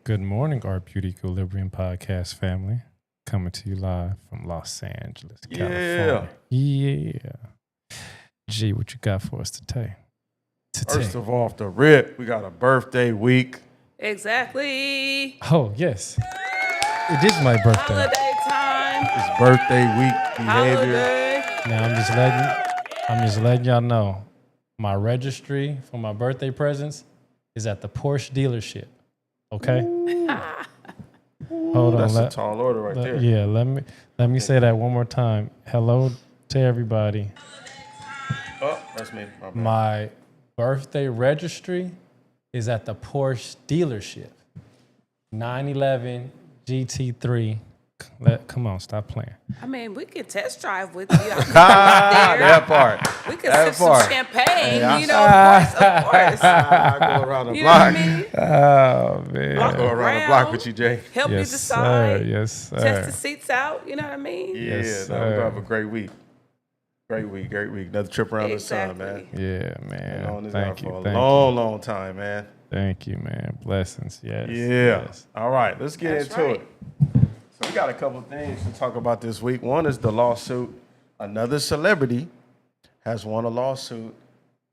Good morning, our Beauty Equilibrium podcast family. Coming to you live from Los Angeles, California. Yeah. G, what you got for us today? First of all, off the rip, we got a birthday week. Exactly. Oh, yes. It is my birthday. Holiday time. It's birthday week behavior. Holiday. Now, I'm just letting y'all know, my registry for my birthday presents is at the Porsche dealership. Okay. Hold on. That's a tall order right there. Yeah, let me say that one more time. Hello to everybody. Oh, that's me. My birthday registry is at the Porsche dealership. 911 GT3. Come on, stop playing. I mean, we could test drive with you. That part. We could sip some champagne. Hey, of course. I go around the you block. Know what I mean? Oh, man. I go around the block with you, Jay. Help you decide. Yes, sir. Test the seats out. You know what I mean? Yeah, Yes, we're going to have a great week. Great week. Another trip around the sun, man. Yeah, man. Been on this Thank you. for a long time, man. Thank you, man. Blessings. Yes. Yeah. Yes. All right, let's get into it. So we got a couple things to talk about this week. One is the lawsuit. Another celebrity has won a lawsuit,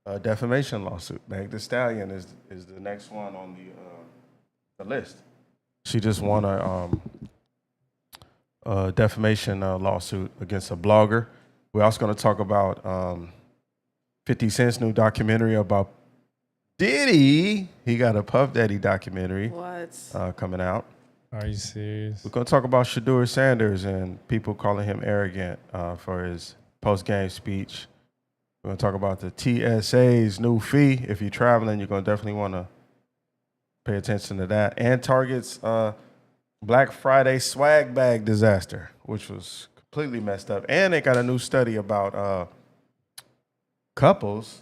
a defamation lawsuit. Meg Thee Stallion is the next one on the list. She just won a defamation lawsuit against a blogger. We're also going to talk about 50 Cent's new documentary about Diddy. He got a Puff Daddy documentary coming out. Are you serious? We're going to talk about Shedeur Sanders and people calling him arrogant for his post-game speech. We're going to talk about the TSA's new fee. If you're traveling, you're going to definitely want to pay attention to that. And Target's Black Friday swag bag disaster, which was completely messed up. And they got a new study about couples.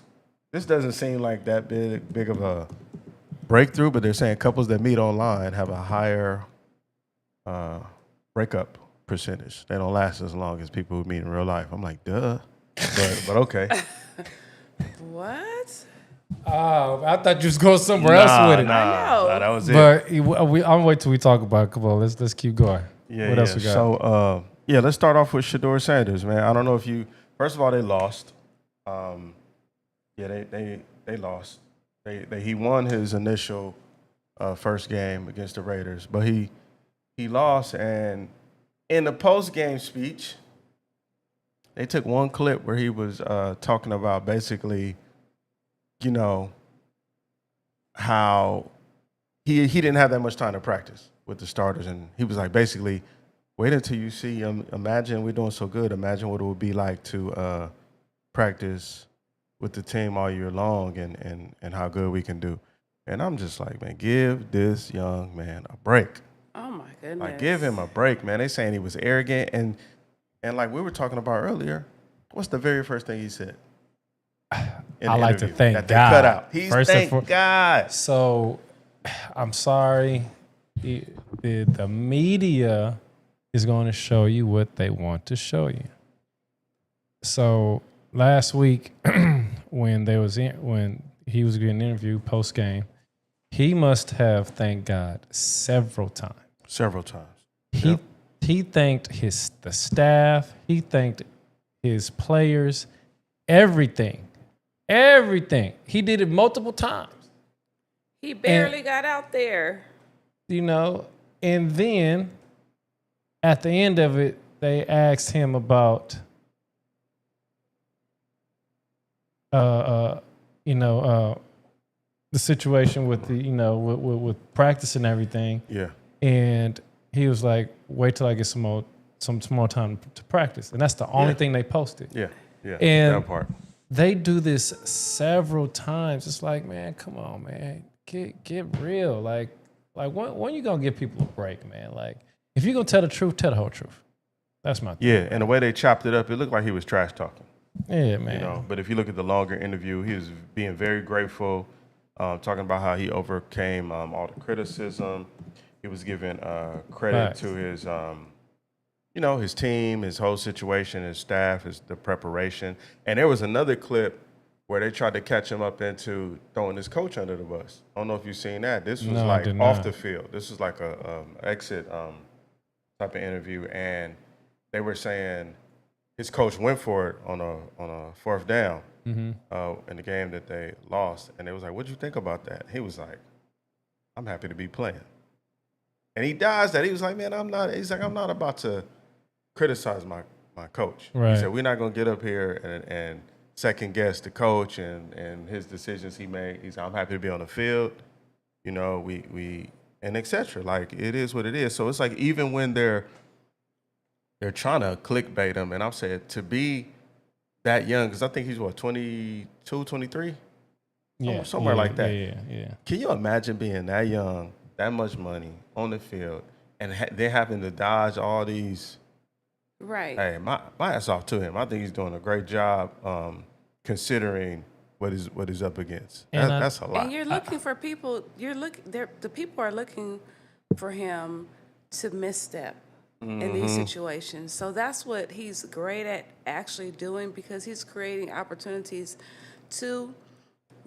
This doesn't seem like that big of a breakthrough, but they're saying couples that meet online have a higher breakup percentage. They don't last as long as people who meet in real life. I'm like, duh, but okay. What? Oh, I thought you was going somewhere else with it. Nah, that was it. But I'll wait till we talk about it. Come on, let's keep going. Yeah, what else we got? So, let's start off with Shedeur Sanders, man. I don't know if you. First of all, they lost. They lost. He won his initial first game against the Raiders, but he lost. And in the post-game speech, they took one clip where he was talking about basically, how he didn't have that much time to practice with the starters, and he was like, basically, wait until you see. Imagine we're doing so good. Imagine what it would be like to practice with the team all year long, and how good we can do. And I'm just like, man, give this young man a break. Oh my goodness! Like, give him a break, man. They saying he was arrogant, and like we were talking about earlier, what's the very first thing he said? I like to thank God. Cut out. Thank God. So, I'm sorry. The media is going to show you what they want to show you. So last week, when he was getting interviewed post game, he must have thanked God several times. He thanked the staff. He thanked his players. Everything. He did it multiple times. He barely got out there. And then at the end of it, they asked him about, the situation with with practice and everything. Yeah. And he was like, "Wait till I get some more time to practice." And that's the only thing they posted. Yeah. And that part. they do this several times. It's like, man, come on, man, get real. Like when you gonna give people a break, man? Like, if you're gonna tell the truth, tell the whole truth. That's my thing. Yeah, and the way they chopped it up, it looked like he was trash talking. Yeah, man. You know, but if you look at the longer interview, he was being very grateful, talking about how he overcame all the criticism. He was giving credit to his, his team, his whole situation, his staff, the preparation. And there was another clip where they tried to catch him up into throwing his coach under the bus. I don't know if you've seen that. This was like off the field. This was like a exit type of interview, and they were saying his coach went for it on a fourth down in the game that they lost, and they was like, "What'd you think about that?" He was like, "I'm happy to be playing." And he dies that. He was like, "Man, I'm not." He's like, "I'm not about to criticize my coach." Right. He said, "We're not gonna get up here and second guess the coach and his decisions he made." He's like, "I'm happy to be on the field. You know, we and etc. Like, it is what it is." So it's like, even when they're trying to clickbait him, and I'm saying, to be that young, because I think he's what, 22, 23? Somewhere like that. Yeah. Can you imagine being that young, that much money on the field, and they having to dodge all these? Right. Hey, my ass off to him. I think he's doing a great job, considering what he's up against. That's a lot. And you're looking for people. The people are looking for him to misstep in these situations. So that's what he's great at actually doing, because he's creating opportunities to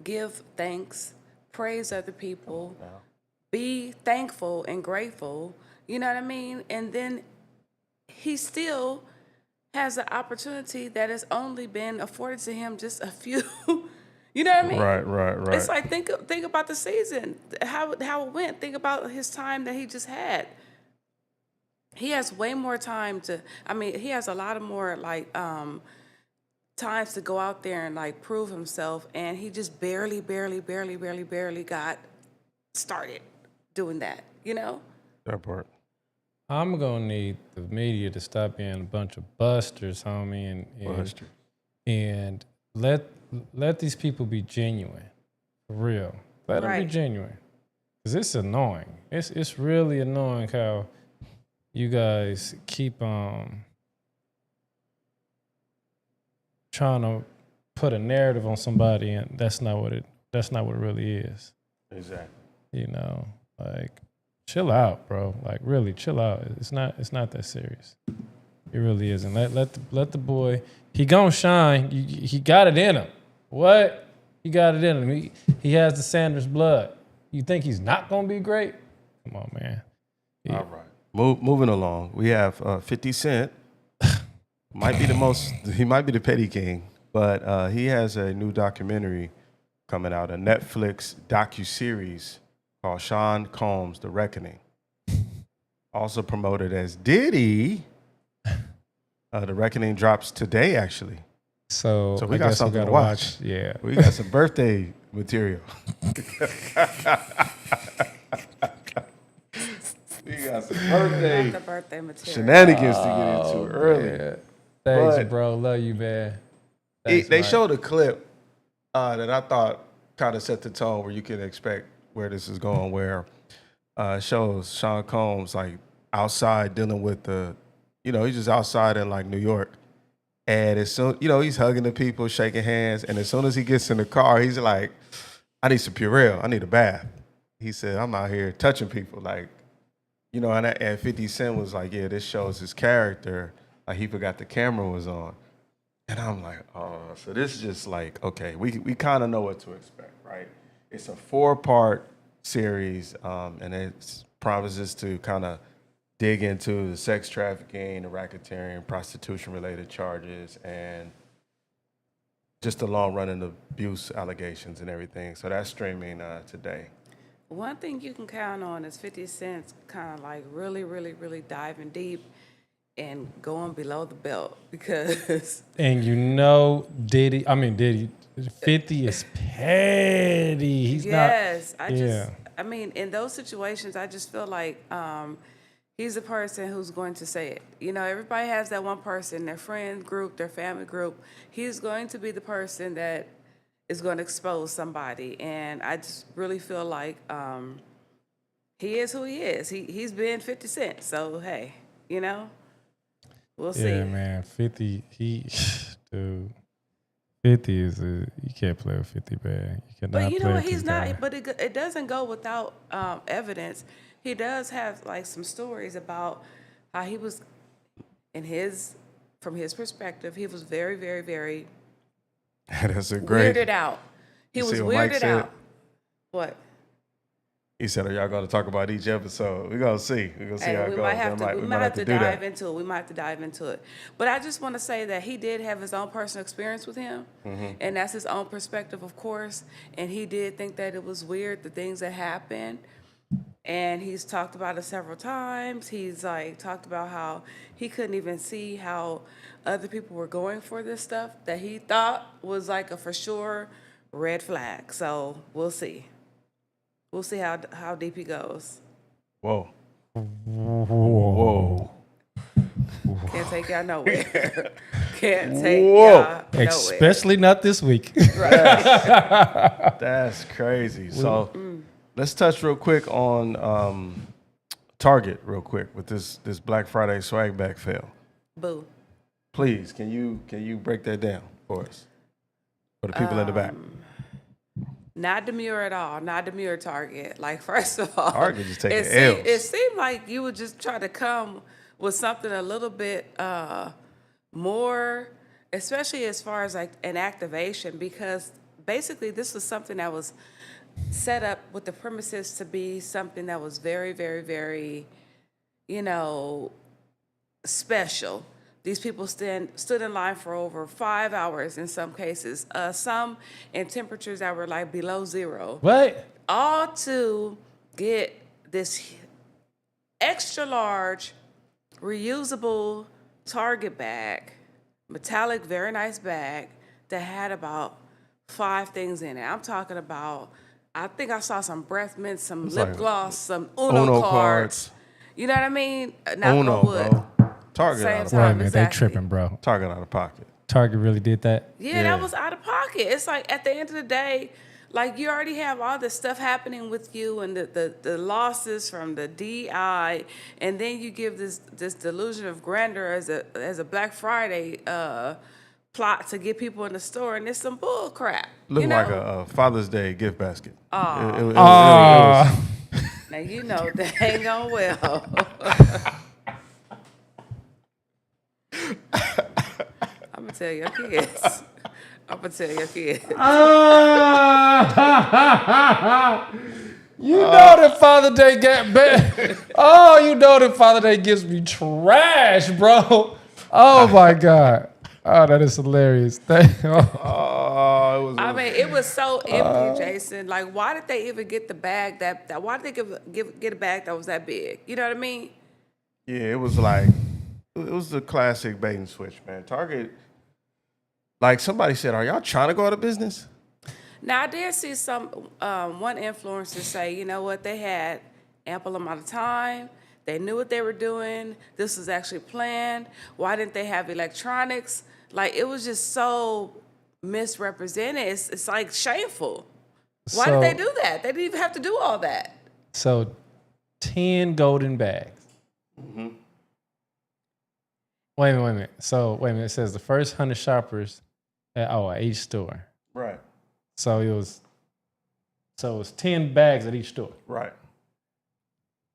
give thanks, praise other people, be thankful and grateful. You know what I mean? And then he still has an opportunity that has only been afforded to him just a few. You know what I mean? Right. It's like, think about the season, how it went. Think about his time that he just had. He has way more time he has a lot of more times to go out there and like prove himself, and he just barely got started doing that, you know? That part. I'm gonna need the media to stop being a bunch of busters, homie, and let these people be genuine, for real. Let them be genuine, cause it's annoying. It's really annoying how you guys keep trying to put a narrative on somebody, and that's not what it really is. Exactly. You know, like, chill out, bro. Like, really, chill out. It's not that serious. It really isn't. Let the boy. He gonna shine. He got it in him. What? He got it in him. He has the Sanders blood. You think he's not gonna be great? Come on, man. Yeah. All right. Moving along, we have 50 Cent. He might be the petty king, but he has a new documentary coming out, a Netflix docuseries called Sean Combs: The Reckoning. Also promoted as Diddy. The Reckoning drops today, actually. So we got something to watch. Yeah. We got some birthday material. We got some birthday material. shenanigans to get into early. Man. Thanks, bro. Love you, man. Thanks, They showed a clip that I thought kind of set the tone where you can expect where this is going, where it shows Sean Combs like outside dealing with he's just outside in like New York. And as soon, he's hugging the people, shaking hands. And as soon as he gets in the car, he's like, "I need some Purell. I need a bath." He said, "I'm out here touching people." Like, and 50 Cent was like, "Yeah, this shows his character." Like, he forgot the camera was on. And I'm like, oh, so this is just like, okay, we kind of know what to expect, right? It's a 4-part series, and it promises to kind of dig into the sex trafficking, the racketeering, prostitution-related charges, and just the long-running abuse allegations and everything. So that's streaming today. One thing you can count on is 50 Cent kind of like really, really, really diving deep and going below the belt, because... And Diddy, 50 is petty. He's not... I mean, in those situations, I just feel like he's the person who's going to say it. You know, everybody has that one person, their friend group, their family group. He's going to be the person that is going to expose somebody. And I just really feel like he is who he is. He's been 50 Cent. So, hey, you know, we'll see. Yeah, man. 50, dude. 50 is you can't play with 50 bad. You cannot But you know play what? with He's this guy. not. But it doesn't go without evidence. He does have like some stories about how he was from his perspective, he was very, very, very That's a great. weirded out. He You was see what Mike weirded said? out. What? He said, "Are y'all going to talk about each episode? We're gonna see. We're gonna see how it We goes. might have to. We might have to do dive that. into it. We might have to dive into it. But I just want to say that he did have his own personal experience with him, and that's his own perspective, of course. And he did think that it was weird, the things that happened. And he's talked about it several times. He's like talked about how he couldn't even see how other people were going for this stuff that he thought was like a for sure red flag. So we'll see. We'll see how deep he goes. Whoa, Whoa. Can't take y'all nowhere. Can't take Whoa. y'all nowhere. Especially not this week. that's crazy. So let's touch real quick on Target real quick with this Black Friday swag bag fail. Boo. Please, can you break that down for us for the people in the back? Not demure at all. Not demure Target. Like, first of all, Target just taking it L's. seemed like you would just try to come with something a little bit more, especially as far as like an activation, because basically this was something that was set up with the premises to be something that was very, very, very, special. These people stood in line for over 5 hours in some cases, some in temperatures that were like below zero, What? all to get this extra large, reusable Target bag, metallic, very nice bag that had about 5 things in it. I'm talking about, I think I saw some breath mints, some lip like gloss, some Uno Uno cards. cards. You know what I mean? Knock Uno, on wood. bro. Target Same out of time. Wait a pocket. minute, Exactly. they tripping, bro. Target out of pocket. Target really did that? Yeah, Yeah. that was out of pocket. It's like at the end of the day, like you already have all this stuff happening with you and the losses from the DI, and then you give this delusion of grandeur as a Black Friday plot to get people in the store, and it's some bull crap. Looked you know? like a Father's Day gift basket. It was Oh, Now you know that ain't going well. I'm gonna tell your kids. I'm gonna tell your kids. you know that Father Day got bad. Oh, you know that Father Day gives me trash, bro. Oh my God. Oh, that is hilarious. Oh, it was. I mean, it was so empty, Jason. Like, why did they even get the bag that? Why did they get a bag that was that big? You know what I mean? Yeah, it was like it was the classic bait and switch, man. Target, like somebody said, "Are y'all trying to go out of business?" Now, I did see some one influencer say, you know what, they had ample amount of time. They knew what they were doing. This was actually planned. Why didn't they have electronics? Like, it was just so misrepresented. It's like shameful. Why did they do that? They didn't even have to do all that. So 10 golden bags. Mm-hmm. Wait a minute. So wait a minute. It says the first 100 shoppers at each store. Right, So it was 10 bags at each store. right.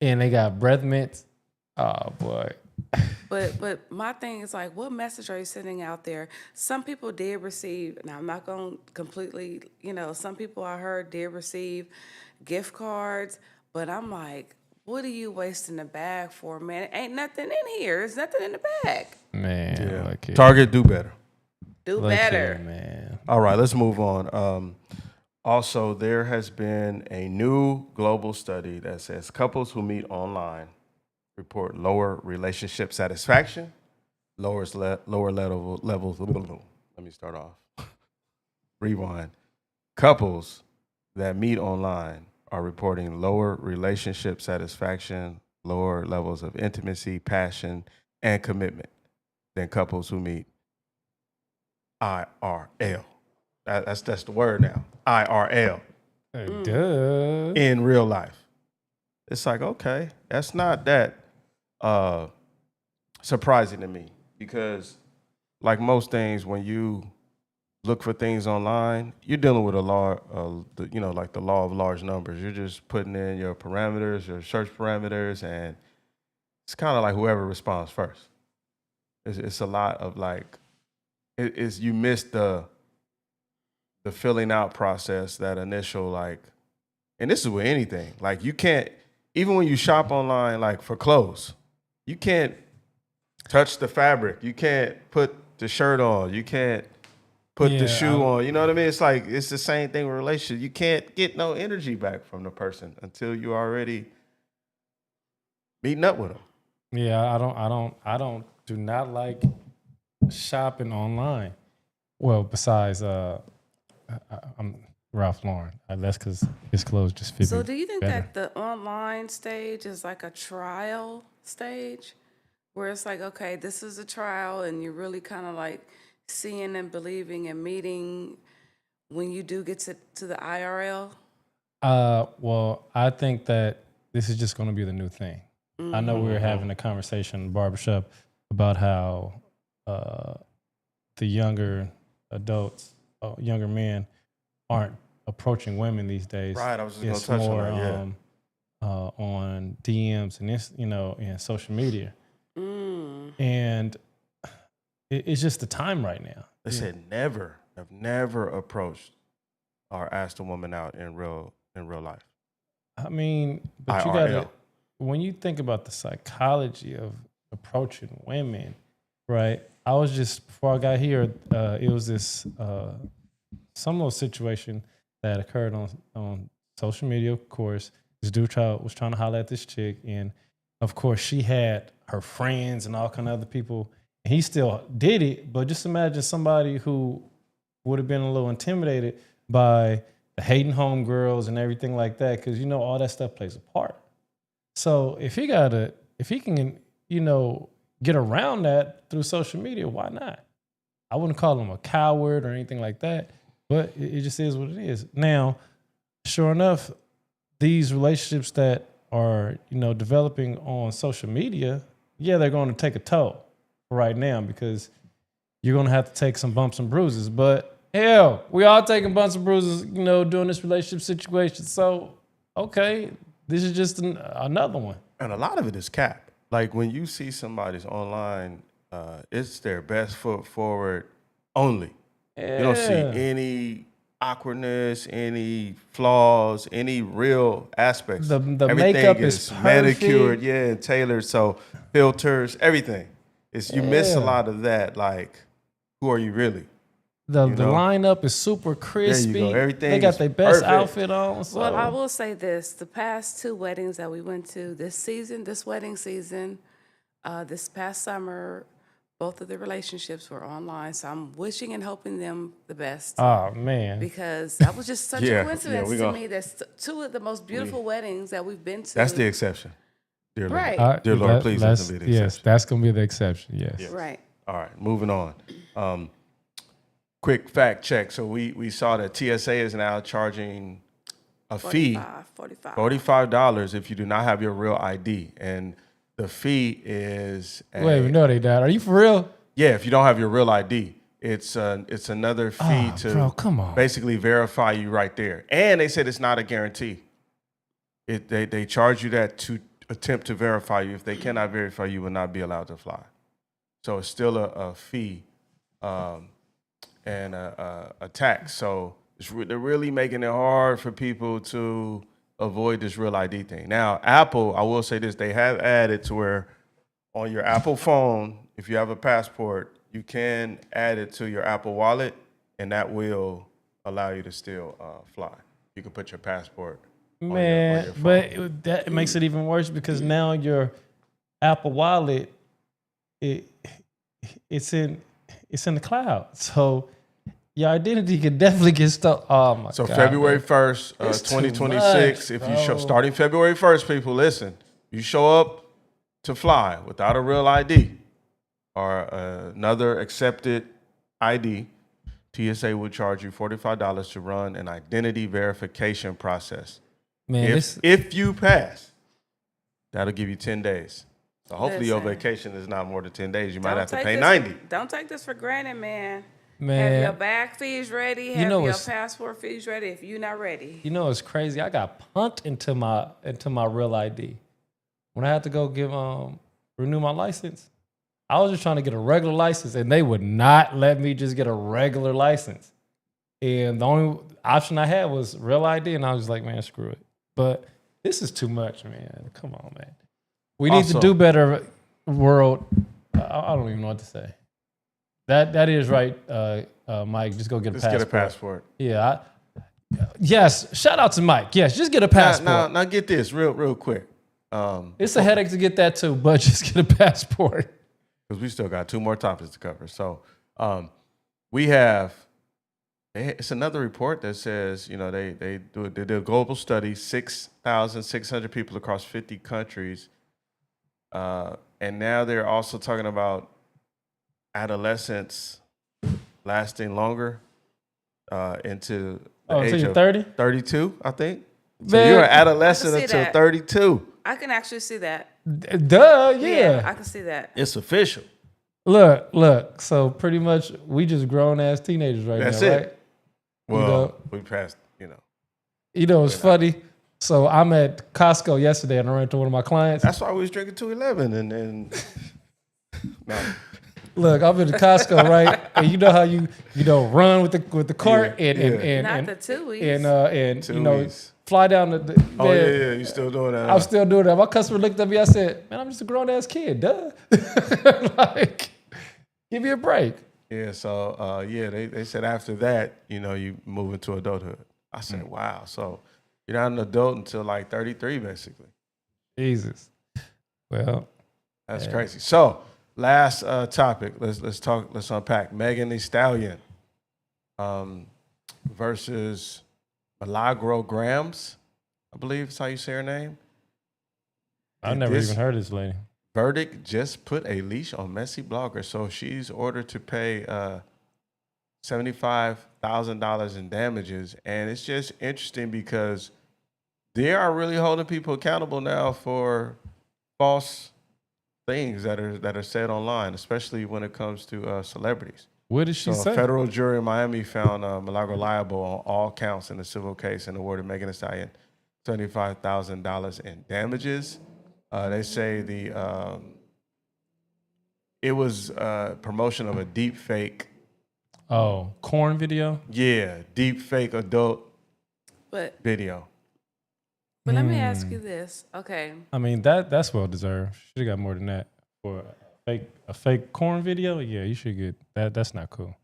And they got breath mints. Oh boy. But my thing is like, what message are you sending out there? Some people did receive, now I'm not going to completely, some people I heard did receive gift cards, but I'm like, what are you wasting the bag for, man? Ain't nothing in here. There's nothing in the bag. Man. Yeah. Look here. Target, do better. Do Look better. here, man. All right, let's move on. Also, there has been a new global study that says couples who meet online report lower relationship satisfaction, lower levels. Let me start off. Rewind. Couples that meet online are reporting lower relationship satisfaction, lower levels of intimacy, passion, and commitment than couples who meet IRL. That's the word now. IRL Duh. in real life. It's like, okay, that's not that surprising to me because, like most things, when you look for things online, you're dealing with a law, like the law of large numbers. You're just putting in your parameters, your search parameters, and it's kind of like whoever responds first. It's a lot of like, it's you miss the filling out process, that initial like, and this is with anything. Like you can't, even when you shop online, like for clothes, you can't touch the fabric. You can't put the shirt on. You can't put the shoe on. You know what I mean? It's like, it's the same thing with relationships. You can't get no energy back from the person until you already meeting up with them. Yeah, do not like shopping online. Well, besides, I'm Ralph Lauren. That's because his clothes just fit So me do you think better. that the online stage is like a trial stage where it's like, okay, this is a trial and you're really kind of like seeing and believing and meeting when you do get to the IRL? Well, I think that this is just going to be the new thing. I know we were having a conversation in the barbershop about how the younger adults, younger men, aren't approaching women these days. Right, I was just It's gonna touch more on that. Yeah. on DMs and this, and social media, and it's just the time right now. They said have never approached or asked a woman out in real life. I mean, but you IRL. gotta, when you think about the psychology of approaching women, right? I was just, before I got here, it was this some little situation that occurred on social media. Of course, this dude was trying to holler at this chick, and of course, she had her friends and all kind of other people. And he still did it, but just imagine somebody who would have been a little intimidated by the hating homegirls and everything like that, because all that stuff plays a part. So if he can, get around that through social media, why not? I wouldn't call him a coward or anything like that, but it just is what it is. Now, sure enough, these relationships that are, developing on social media, yeah, they're going to take a toll right now because you're going to have to take some bumps and bruises. But hell, we all taking bumps and bruises, during this relationship situation. So, okay, this is just another one. And a lot of it is cap. Like when you see somebody's online, it's their best foot forward only. Yeah. You don't see any awkwardness, any flaws, any real aspects. The Everything makeup is perfect. manicured, and tailored. So filters, everything. You miss a lot of that. Like, who are you really? The lineup is super crispy. There you go. Everything they got is their best perfect. outfit on. So. Well, I will say this: the past two weddings that we went to this wedding season, this past summer, both of the relationships were online. So I'm wishing and hoping them the best. Oh man! Because that was just such Yeah, a coincidence yeah, to me. That's two of the most beautiful weddings that we've been to. That's the exception. Dear Lord. Right. Dear Lord, please let them be the exception. Yes, that's going to be the exception. Yes. Right. All right, moving on. Quick fact check. So we saw that TSA is now charging a fee, $45 if you do not have your real ID. And the fee is... Wait, no, they died. Are you for real? Yeah, if you don't have your real ID. It's another fee to come on. basically verify you right there. And they said it's not a guarantee. They charge you that to attempt to verify you. If they cannot verify you, will not be allowed to fly. So it's still a fee and a tax. So they're really making it hard for people to avoid this real ID thing. Now, Apple, I will say this, they have added to where on your Apple phone, if you have a passport, you can add it to your Apple Wallet, and that will allow you to still fly. You can put your passport on your phone. But that makes it even worse because now your Apple Wallet, it's in the cloud. So your identity could definitely get stuck. Oh my God. So February 1st, It's too 2026, much, if you starting February 1st, people, listen, you show up to fly without a real ID or another accepted ID, TSA will charge you $45 to run an identity verification process. Man, If you pass, that'll give you 10 days. So hopefully your Listen. vacation is not more than 10 days. You might Don't have to take pay this 90. Don't take this for granted, man. Man. Have your bag fees ready. Have know your what's- passport fees ready. If you're not ready, you know it's crazy. I got punked into my real ID when I had to go renew my license. I was just trying to get a regular license, and they would not let me just get a regular license. And the only option I had was real ID, and I was like, man, screw it. But this is too much, man. Come on, man. We need to do better, world. I don't even know what to say. That is right, Mike. Just go get a passport. Just get a passport. Yeah. Yes. Shout out to Mike. Yes, just get a passport. Now get this real quick. It's a headache to get that too, but just get a passport. Because we still got 2 more topics to cover. So we have, it's another report that says, they did a global study, 6,600 people across 50 countries. And now they're also talking about adolescence lasting longer into the age of 30? 32, I think. So Man, you're an adolescent I can see until that. 32. I can actually see that. Duh, yeah. I can see that. It's official. Look. So pretty much we just grown ass teenagers right That's now, it. right? Well, we passed, It's funny. So I'm at Costco yesterday and I ran into one of my clients. That's why we was drinking 211 and no. Look, I'm in the Costco, right? And you know how you run with the cart and Not the 2 weeks. and Two weeks. fly down the Oh man, yeah, you still doing that? I'm still doing that. My customer looked at me. I said, "Man, I'm just a grown ass kid, duh." Like, give me a break. Yeah. So they said after that, you move into adulthood. I said, wow. So you're not an adult until like 33, basically. Jesus. Well, That's crazy. So last topic. Let's unpack Megan Thee Stallion versus Milagro Grams. I believe is how you say her name. I've never even heard of this lady. Verdict just put a leash on messy blogger, so she's ordered to pay $75,000 in damages, and it's just interesting because they are really holding people accountable now for false things that are said online, especially when it comes to celebrities. What did she A say? federal jury in Miami found Milagro liable on all counts in the civil case and awarded Megan Thee Stallion $75,000 in damages. They say it was promotion of a deep fake. Oh, corn video? Yeah, deep fake adult But video. let me ask you this. Okay. I mean, that's well deserved. Should have got more than that for a fake corn video. Yeah, you should get that. That's not cool.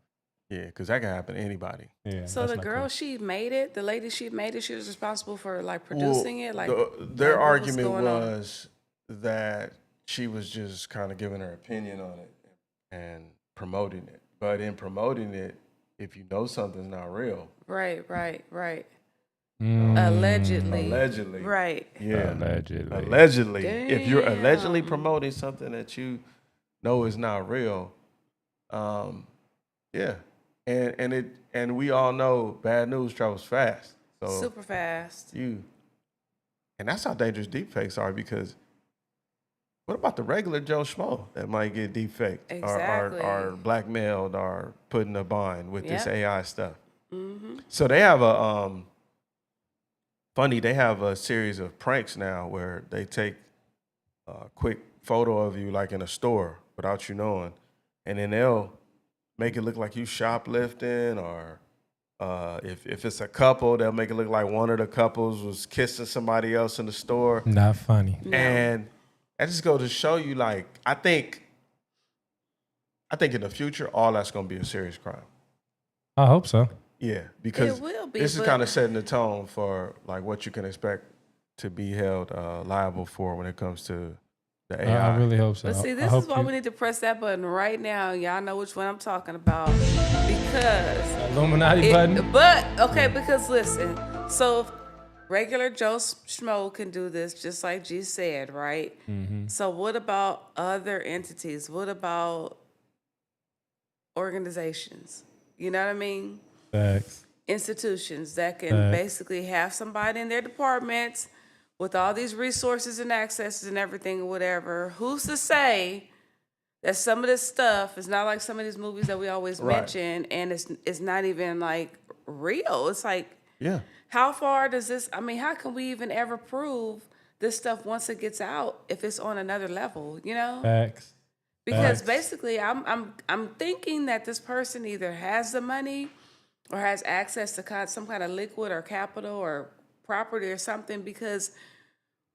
Yeah, because that can happen to anybody. Yeah. So that's the not girl, cool. she made it. The lady, she made it. She was responsible for like producing it. Like their what was argument going on? was that she was just kind of giving her opinion on it and promoting it. But in promoting it, if you know something's not real, Right. Mm. Allegedly. Right. yeah, Allegedly. allegedly, if you're allegedly Damn. promoting something that you know is not real, yeah, and we all know bad news travels fast. So Super fast. and that's how dangerous deepfakes are, because what about the regular Joe Schmo that might get deepfaked Exactly. or blackmailed or put in a bind with this Yep. AI stuff? Mm-hmm. So they have they have a series of pranks now where they take a quick photo of you like in a store without you knowing, and then they'll make it look like you shoplifting, or if it's a couple, they'll make it look like one of the couples was kissing somebody else in the store. Not funny. No. And I just go to show you, like, I think in the future, all that's going to be a serious crime. I hope so. Yeah, because It will be, this is but- kind of setting the tone for like what you can expect to be held liable for when it comes to the AI. I really hope so. But see, I this hope is why we need to press that button right now. Y'all know which one I'm talking about. Because Illuminati button. But okay, because listen, so regular Joe Schmo can do this, just like G said, right? So what about other entities? What about organizations? You know what I mean? Facts. Institutions that can Facts. basically have somebody in their departments with all these resources and accesses and everything or whatever. Who's to say that some of this stuff is not like some of these movies that we always Right. mention, and it's not even like real? It's like, Yeah. how far does this? I mean, how can we even ever prove this stuff once it gets out if it's on another level? You know, Facts. because Facts. basically, I'm thinking that this person either has the money or has access to some kind of liquid or capital or property or something. Because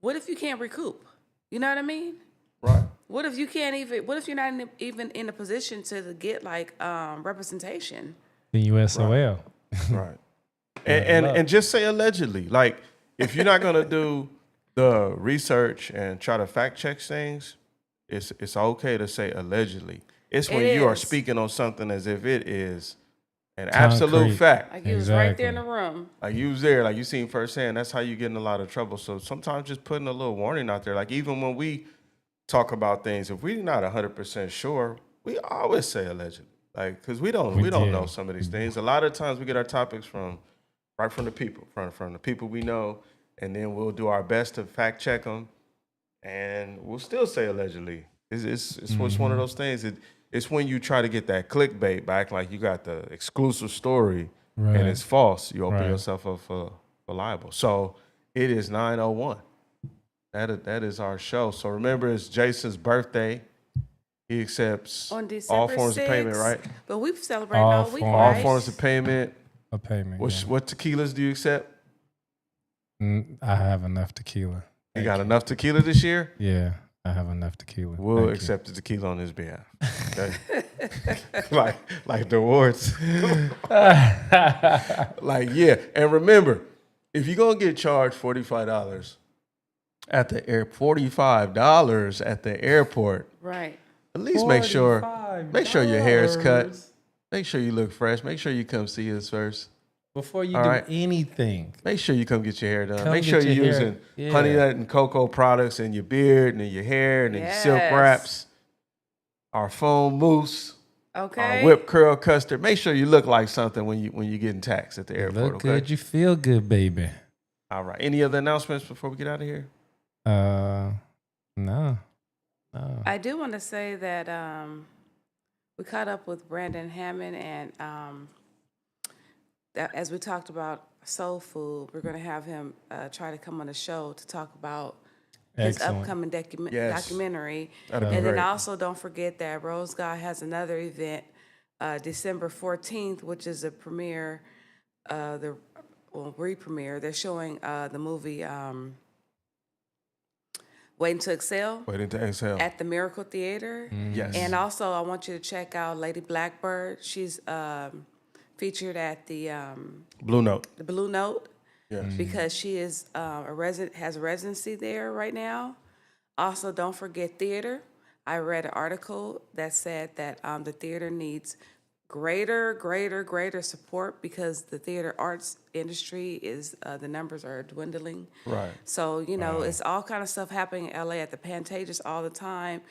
what if you can't recoup? You know what I mean? Right. What if you can't even? What if you're not even in a position to get like representation? The USOL. Right. And just say allegedly. Like, if you're not gonna do the research and try to fact check things, it's okay to say allegedly. It's when It you are is. speaking on something as if it is an absolute Concrete. fact. Like you was right there in Exactly. the room. Like you was there, like you seen firsthand. That's how you get in a lot of trouble. So sometimes just putting a little warning out there. Like even when we talk about things, if we're not 100% sure, we always say allegedly. Like, because we don't know some of these things. A lot of times we get our topics from the people, from the people we know, and then we'll do our best to fact check them, and we'll still say allegedly. It's one of those things. It's when you try to get that clickbait by acting like you got the exclusive story Right. and it's false. You open Right. yourself up for libel. So it is 9:01. That is our show. So remember, it's Jason's birthday. He accepts On December all forms of payment, 6th. right? But we've celebrated all week, forms. All right? forms of payment. A payment. What tequilas do you accept? I have enough tequila. You got enough tequila this year? Yeah, I have enough tequila. We'll Thank you. accept the tequila on his behalf. Okay? like the awards. Like, yeah. And remember, if you're gonna get charged $45 at the $45 at the airport, Right. at least make sure your hair is cut. Make sure you look fresh. Make sure you come see us first. Before you All do right. anything. Make sure you come get your hair done. Come Make sure get you're your hair- using yeah. honey nut and cocoa products in your beard and in your hair and in your silk Yes. wraps. Our foam mousse. Okay. Our whipped curl custard. Make sure you look like something when you're getting taxed at the airport. Look Okay. good, you feel good, baby. All right. Any other announcements before we get out of here? No. I do want to say that we caught up with Brandon Hammond, and that, as we talked about soul food, we're going to have him try to come on the show to talk about his Excellent. upcoming Yes. documentary. That'd be And then great. also don't forget that Rose God has another event December 14th, which is a premiere, re-premiere. They're showing the movie Waiting to Excel Waiting to exhale. at the Miracle Theater. Yes. And also, I want you to check out Lady Blackbird. She's featured at the Blue Note. Blue Note Yes. because she is has a residency there right now. Also, don't forget theater. I read an article that said that the theater needs greater support because the theater arts industry is the numbers are dwindling. Right. So it's all kind of stuff happening in LA at the Pantages all the time.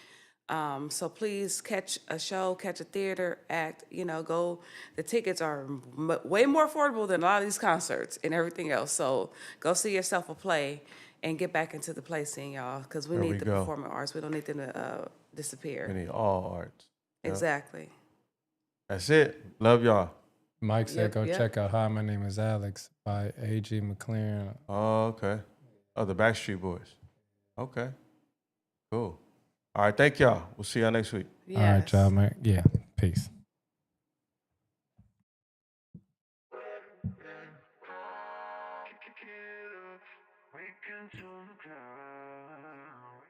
So please catch a show, catch a theater act. Go. The tickets are way more affordable than a lot of these concerts and everything else. So go see yourself a play and get back into the play scene, y'all, because we There need we the go. performing arts. We don't need them to disappear. We need all arts. Yep. Exactly. That's it. Love y'all. Mike said go Yep. check out Hi, My Name is Alex by A.G. McLaren. Oh, okay. Oh, the Backstreet Boys. Okay. Cool. All right. Thank y'all. We'll see y'all next week. Yes. All right, y'all, man. Yeah, peace. We can turn the cloud.